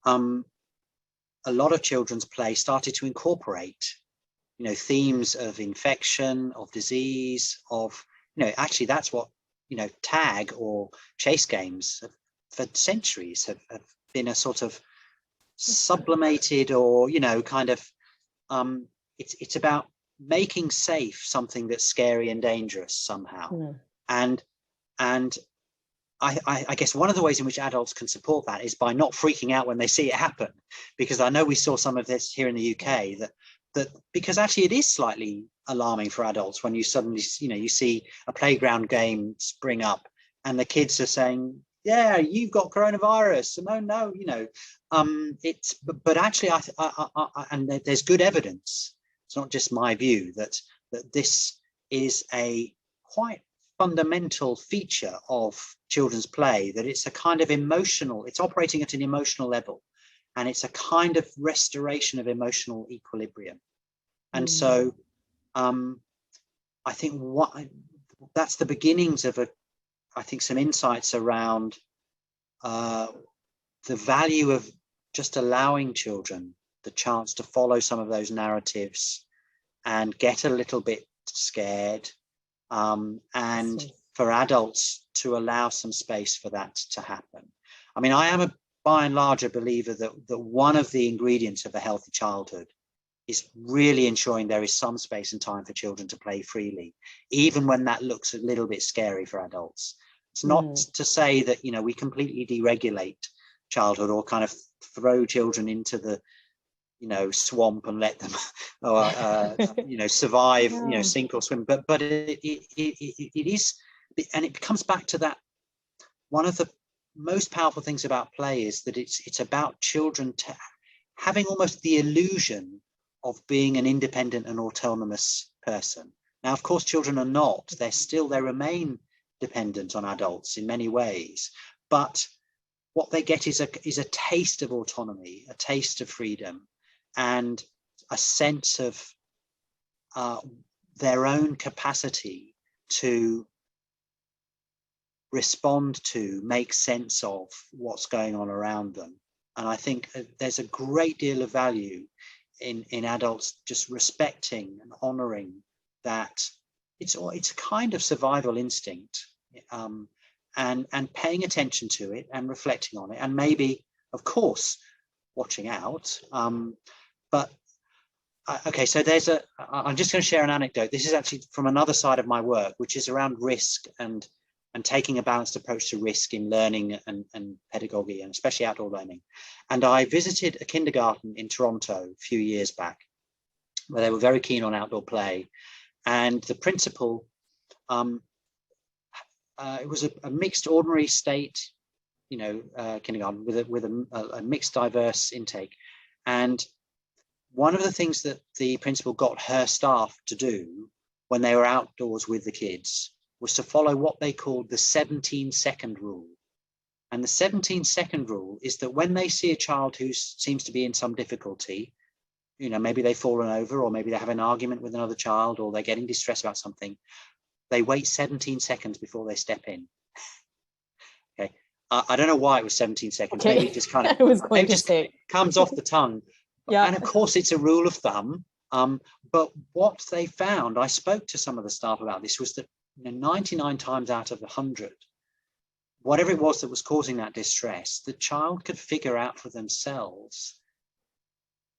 a lot of children's play started to incorporate, themes of infection, of disease, of, actually that's what, tag or chase games for centuries have been a sort of sublimated or, kind of, it's about making safe something that's scary and dangerous somehow. And I guess one of the ways in which adults can support that is by not freaking out when they see it happen, because I know we saw some of this here in the UK, that because actually it is slightly alarming for adults when you suddenly, you see a playground game spring up and the kids are saying, yeah, you've got coronavirus. No, but actually, and there's good evidence. It's not just my view that this is a quite fundamental feature of children's play, that it's a kind of emotional, it's operating at an emotional level, and it's a kind of restoration of emotional equilibrium. And so I think that's the beginnings of some insights around the value of just allowing children the chance to follow some of those narratives and get a little bit scared, and for adults to allow some space for that to happen. I mean, I am by and large a believer that one of the ingredients of a healthy childhood is really ensuring there is some space and time for children to play freely, even when that looks a little bit scary for adults. It's not to say that, we completely deregulate childhood or kind of throw children into the, swamp and let them, survive, sink or swim. But it is, and it comes back to that. One of the most powerful things about play is that it's about children having almost the illusion of being an independent and autonomous person. Now, of course, children are not. They remain dependent on adults in many ways, but what they get is a taste of autonomy, a taste of freedom, and a sense of their own capacity to respond to, make sense of what's going on around them. And I think there's a great deal of value in adults just respecting and honoring that it's a kind of survival instinct, and paying attention to it and reflecting on it, and maybe, of course, watching out. But okay, so I'm just going to share an anecdote. This is actually from another side of my work, which is around risk and taking a balanced approach to risk in learning and pedagogy, and especially outdoor learning. And I visited a kindergarten in Toronto a few years back, where they were very keen on outdoor play. And the principal, it was a mixed ordinary state, kindergarten with a mixed, diverse intake. And one of the things that the principal got her staff to do when they were outdoors with the kids was to follow what they called the 17-second rule. And the 17-second rule is that when they see a child who seems to be in some difficulty, you know, maybe they've fallen over, or maybe they have an argument with another child, or they're getting distressed about something, they wait 17 seconds before they step in. Okay. I don't know why it was 17 seconds. Okay. Maybe it just kind of I was going maybe to just say. comes off the tongue. Yeah. And of course, it's a rule of thumb. But what they found, I spoke to some of the staff about this, was that 99 times out of 100, whatever it was that was causing that distress, the child could figure out for themselves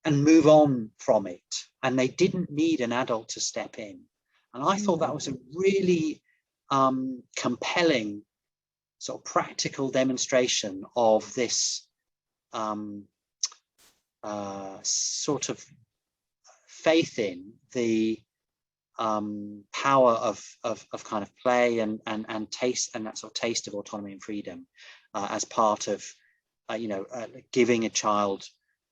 and move on from it. And they didn't need an adult to step in. And I thought that was a really compelling sort of practical demonstration of this sort of faith in the power of kind of play and taste, and that sort of taste of autonomy and freedom as part of giving a child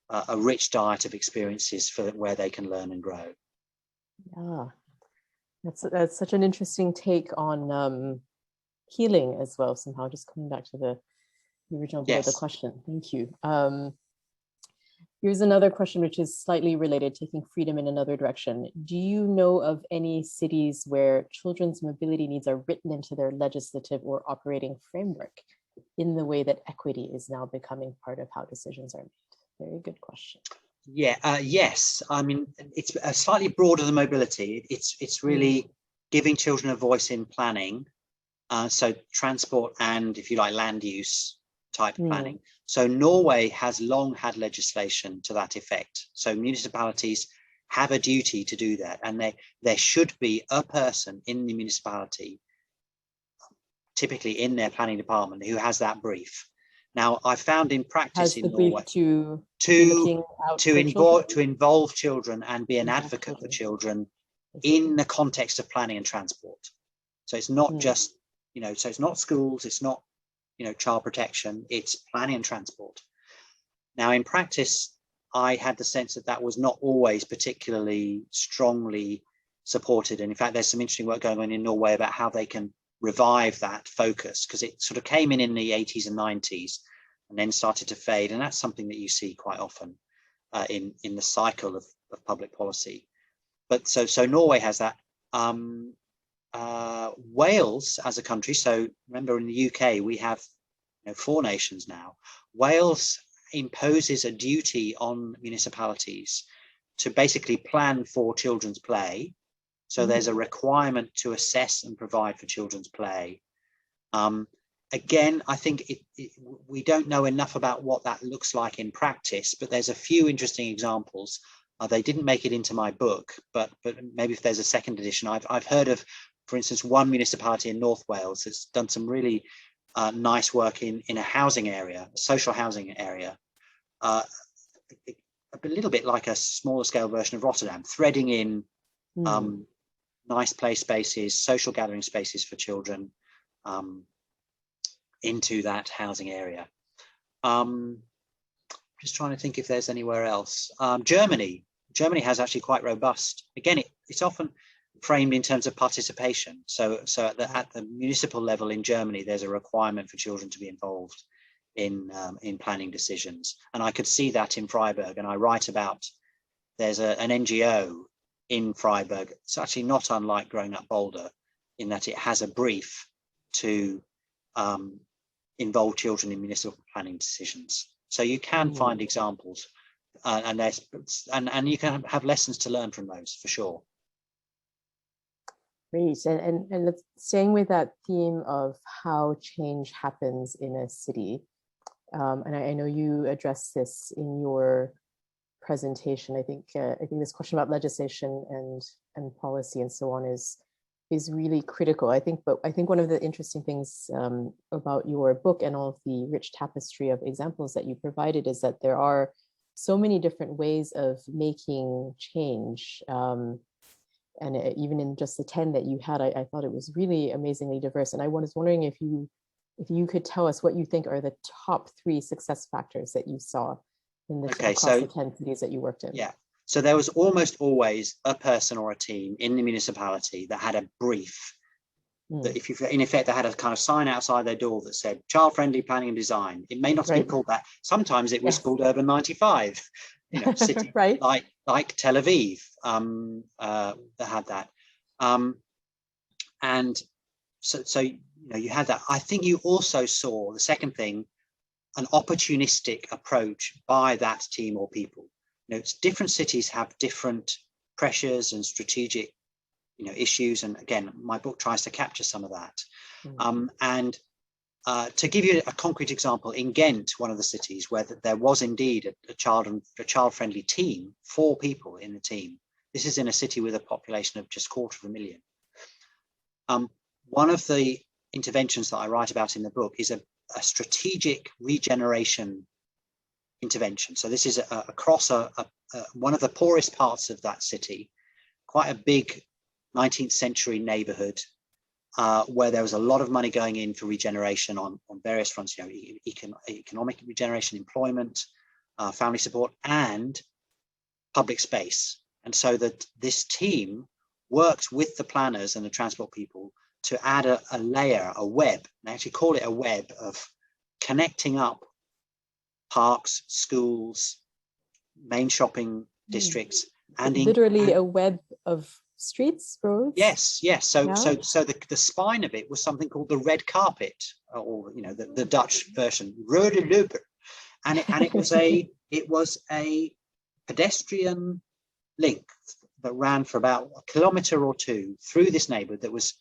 a rich diet of experiences for where they can learn and grow. Yeah, that's such an interesting take on healing as well, somehow, just coming back to the original bit of the question. Thank you. Here's another question, which is slightly related, taking freedom in another direction. Do you know of any cities where children's mobility needs are written into their legislative or operating framework in the way that equity is now becoming part of how decisions are made? Very good question. Yeah, yes. I mean, it's slightly broader than mobility. It's really giving children a voice in planning. So transport and, if you like, land use type planning. So Norway has long had legislation to that effect. So municipalities have a duty to do that, and there should be a person in the municipality, typically in their planning department, who has that brief. Now, I found in practice in Norway to involve children and be an advocate for children in the context of planning and transport. So it's not just, so it's not schools, it's not, child protection, it's planning and transport. Now, in practice, I had the sense that that was not always particularly strongly supported. And in fact, there's some interesting work going on in Norway about how they can revive that focus, because it sort of came in the 80s and 90s and then started to fade. And that's something that you see quite often in the cycle of public policy. But so Norway has that. Wales as a country, so remember in the UK we have 4 nations now. Wales imposes a duty on municipalities to basically plan for children's play. So there's a requirement to assess and provide for children's play. Again, I think we don't know enough about what that looks like in practice, but there's a few interesting examples. They didn't make it into my book, but maybe if there's a second edition. I've heard of, for instance, one municipality in North Wales that's done some really nice work in a housing area, a social housing area, a little bit like a smaller scale version of Rotterdam, threading in nice play spaces, social gathering spaces for children into that housing area. Just trying to think if there's anywhere else. Germany has actually quite robust. Again, it's often framed in terms of participation. So at the municipal level in Germany, there's a requirement for children to be involved in planning decisions. And I could see that in Freiburg. And I write about, there's an NGO in Freiburg. It's actually not unlike Growing Up Boulder in that it has a brief to involve children in municipal planning decisions. So you can find examples, and you can have lessons to learn from those for sure. Great, and let's staying with that theme of how change happens in a city, and I know you addressed this in your presentation. I think this question about legislation and policy and so on is really critical. I think one of the interesting things about your book and all of the rich tapestry of examples that you provided is that there are so many different ways of making change. And even in just the 10 that you had, I thought it was really amazingly diverse. And I was wondering if you could tell us what you think are the top 3 success factors that you saw in the across the 10 cities that you worked in. Yeah. So there was almost always a person or a team in the municipality that had a brief that if you, in effect, they had a kind of sign outside their door that said child-friendly planning and design. It may not have been called that. Sometimes it was called Urban 95, you know, city like Tel Aviv that had that. And so you know, you had that. I think you also saw, the second thing, an opportunistic approach by that team or people. You know, it's different cities have different pressures and strategic, you know, issues. And again, my book tries to capture some of that. And to give you a concrete example, in Ghent, one of the cities where there was indeed a child-friendly team, 4 people in the team. This is in a city with a population of just 250,000. One of the interventions that I write about in the book is a strategic regeneration intervention. So this is across one of the poorest parts of that city, quite a big 19th century neighborhood where there was a lot of money going in for regeneration on various fronts, you know, economic regeneration, employment, family support, and public space. And so that this team worked with the planners and the transport people to add a layer, a web, they actually call it a web, of connecting up parks, schools, main shopping districts, and literally a web of streets, roads. Yes. So the spine of it was something called the red carpet, or you know, the Dutch version, rode loper, and it was a pedestrian link that ran for about a kilometre or 2 through this neighbourhood that was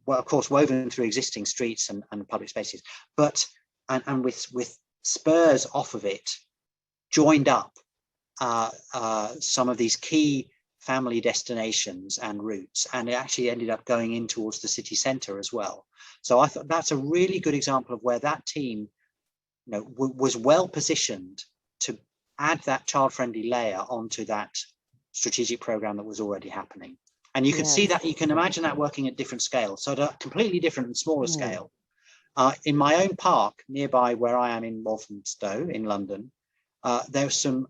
well, of course, woven through existing streets and public spaces, but and with spurs off of it, joined up some of these key family destinations and routes, and it actually ended up going in towards the city centre as well. So I thought that's a really good example of where that team, you know, was well positioned to add that child-friendly layer onto that strategic program that was already happening. And you can see that, you can imagine that working at different scales, so at a completely different and smaller scale. In my own park nearby where I am in Walthamstow in London, there's a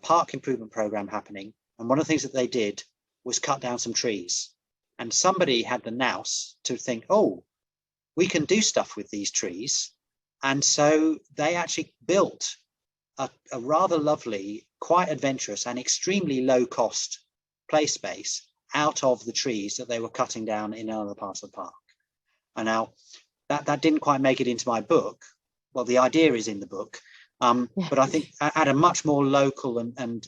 park improvement program happening. And one of the things that they did was cut down some trees. And somebody had the nous to think, oh, we can do stuff with these trees. And so they actually built a rather lovely, quite adventurous and extremely low cost play space out of the trees that they were cutting down in another part of the park. And now that didn't quite make it into my book. Well, the idea is in the book, but I think at a much more local and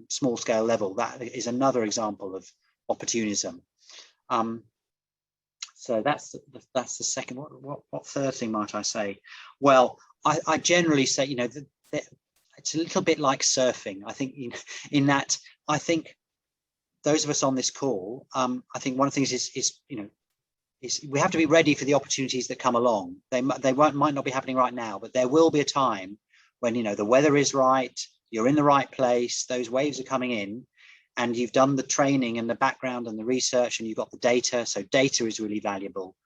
small scale level, that is another example of opportunism. So that's the second. What third thing might I say? Well, I generally say, you know, it's a little bit like surfing. I think in that, I think those of us on this call, I think one of the things is you know, we have to be ready for the opportunities that come along. They might not be happening right now, but there will be a time when, you know, the weather is right, you're in the right place, those waves are coming in, and you've done the training and the background and the research, and you've got the data. So data is really valuable.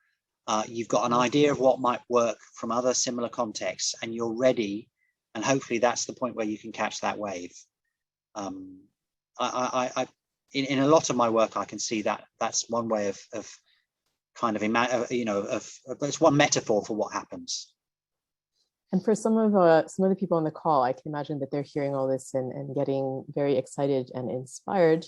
You've got an idea of what might work from other similar contexts, and you're ready. And hopefully that's the point where you can catch that wave. In a lot of my work, I can see that that's one way of kind of, you know, it's one metaphor for what happens. And for some of the people on the call, I can imagine that they're hearing all this and getting very excited and inspired.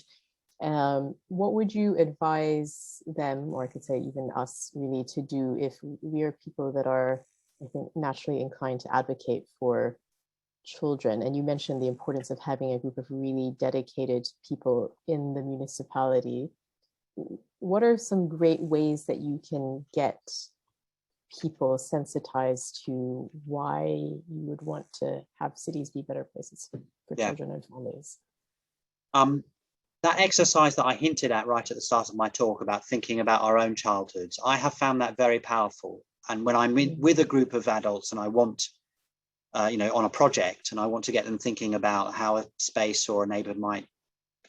What would you advise them, or I could say even us, really, to do if we are people that are, I think, naturally inclined to advocate for children? And you mentioned the importance of having a group of really dedicated people in the municipality. What are some great ways that you can get people sensitized to why you would want to have cities be better places for children and families? That exercise that I hinted at right at the start of my talk about thinking about our own childhoods, I have found that very powerful. And when I'm with a group of adults and I want, you know, on a project, and I want to get them thinking about how a space or a neighborhood might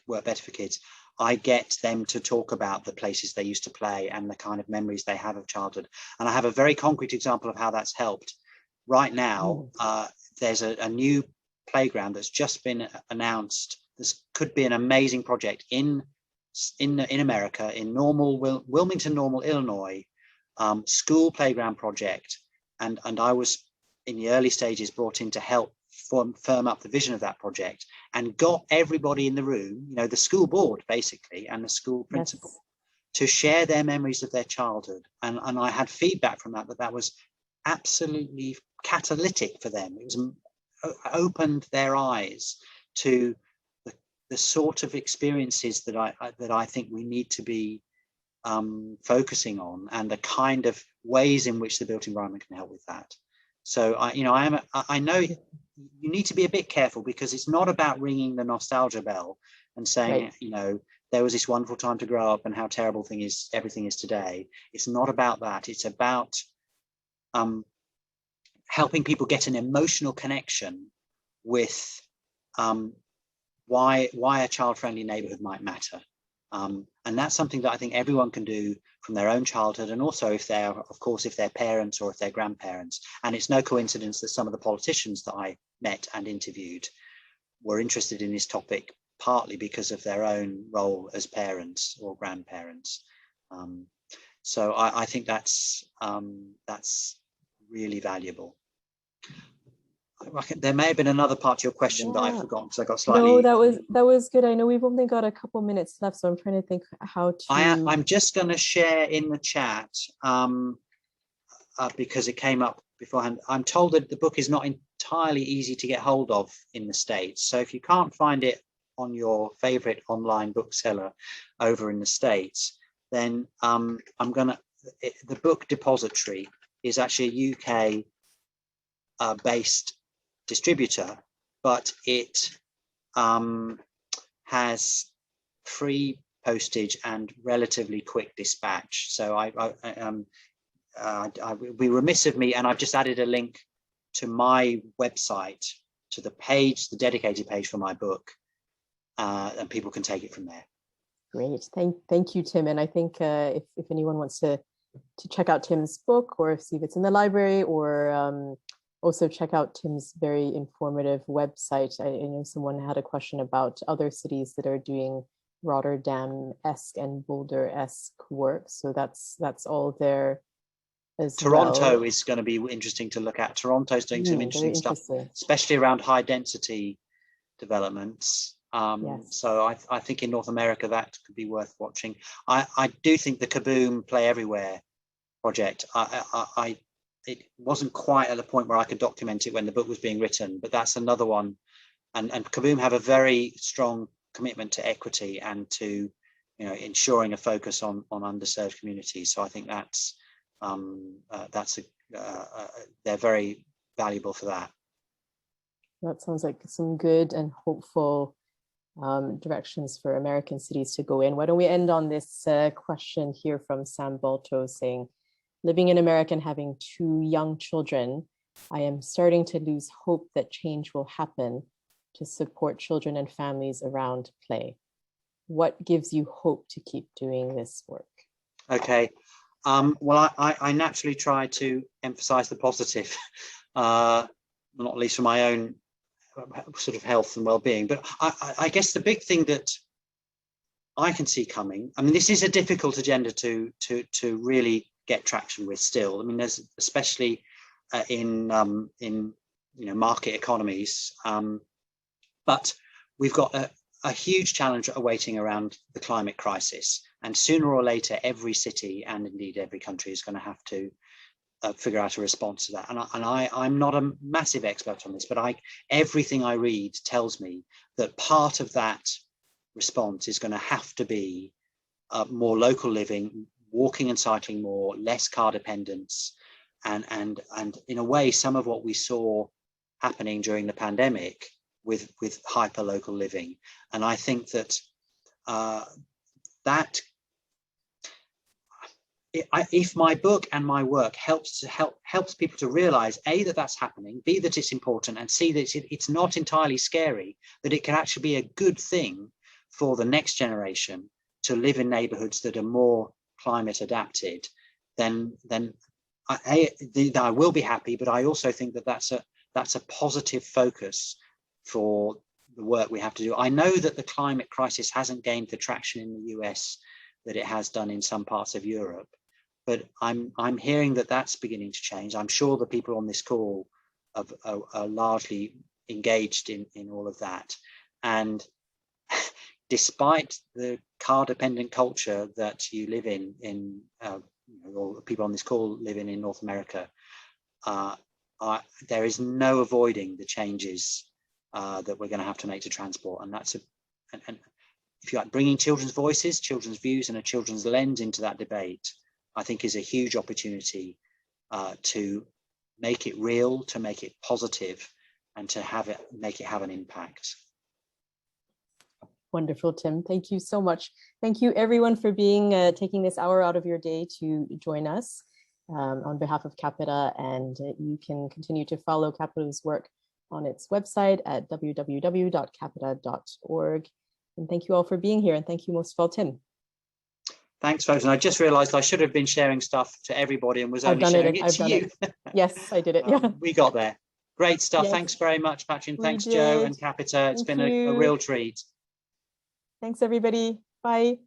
work better for kids, I get them to talk about the places they used to play and the kind of memories they have of childhood. And I have a very concrete example of how that's helped. Right now, there's a new playground that's just been announced. This could be an amazing project in in America, in Wilmington Normal, Illinois, school playground project, and I was in the early stages brought in to help firm up the vision of that project, and got everybody in the room, you know, the school board basically and the school principal, yes, to share their memories of their childhood, and I had feedback from that was absolutely catalytic for them. It was opened their eyes to the sort of experiences that I think we need to be focusing on, and the kind of ways in which the built environment can help with that. So I know you need to be a bit careful, because it's not about ringing the nostalgia bell and saying, right, you know, there was this wonderful time to grow up and how terrible everything is today. It's not about that. It's about helping people get an emotional connection with why a child-friendly neighborhood might matter. And that's something that I think everyone can do from their own childhood, and also if they're parents or if they're grandparents. And it's no coincidence that some of the politicians that I met and interviewed were interested in this topic, partly because of their own role as parents or grandparents. So I think that's really valuable. There may have been another part to your question that I've forgotten, because I got slightly. No, that was good. I know we've only got a couple minutes left, so I'm trying to think how to. I'm just going to share in the chat because it came up beforehand. I'm told that the book is not entirely easy to get hold of in the States. So if you can't find it on your favorite online bookseller over in the States, then the book depository is actually a UK based distributor, but it has free postage and relatively quick dispatch. So I'd be remiss of me, and I've just added a link to my website, to the dedicated page for my book, and people can take it from there. Great, thank you, Tim. And I think if anyone wants to check out Tim's book, or see if it's in the library, or also check out Tim's very informative website. I know someone had a question about other cities that are doing Rotterdam-esque and Boulder-esque work. So that's all there as Toronto well. is going to be interesting to look at. Toronto's doing some interesting stuff, especially around high density developments. Yes. So I think in North America that could be worth watching. I do think the Kaboom Play Everywhere project, it wasn't quite at the point where I could document it when the book was being written, but that's another one. And Kaboom have a very strong commitment to equity and to, you know, ensuring a focus on underserved communities. So I think they're very valuable for that. That sounds like some good and hopeful directions for American cities to go in. Why don't we end on this question here from Sam Balto, saying, living in America and having 2 young children, I am starting to lose hope that change will happen to support children and families around play. What gives you hope to keep doing this work? Okay. Well, I naturally try to emphasize the positive, not least for my own sort of health and well-being. But I guess the big thing that I can see coming, I mean, this is a difficult agenda to really get traction with still. I mean, there's especially in market economies, but we've got a huge challenge awaiting around the climate crisis, and sooner or later every city and indeed every country is going to have to figure out a response to that. And I'm not a massive expert on this, but everything I read tells me that part of that response is going to have to be more local living, walking and cycling more, less car dependence, and in a way some of what we saw happening during the pandemic with hyper local living. And I think that if my book and my work helps people to realize A, that that's happening, B, that it's important, and C, that it's not entirely scary, that it can actually be a good thing for the next generation to live in neighborhoods that are more climate adapted, then I will be happy. But I also think that that's a positive focus for the work we have to do. I know that the climate crisis hasn't gained the traction in the US that it has done in some parts of Europe, but I'm hearing that that's beginning to change. I'm sure the people on this call are largely engaged in all of that. And despite the car-dependent culture that you live in or people on this call live in North America, there is no avoiding the changes that we're going to have to make to transport. And that's and if you like, bringing children's voices, children's views, and a children's lens into that debate, I think is a huge opportunity to make it real, to make it positive, and to make it have an impact. Wonderful, Tim. Thank you so much. Thank you everyone for taking this hour out of your day to join us on behalf of Capita. And you can continue to follow Capita's work on its website at www.capita.org. And thank you all for being here. And thank you most of all, Tim. Thanks, folks. And I just realized I should have been sharing stuff to everybody and was only sharing it to you. Yes, I did it. Yeah. We got there. Great stuff. Yes. Thanks very much, Patrin. Thanks, Joe and Capita. It's been a real treat. Thanks, everybody. Bye.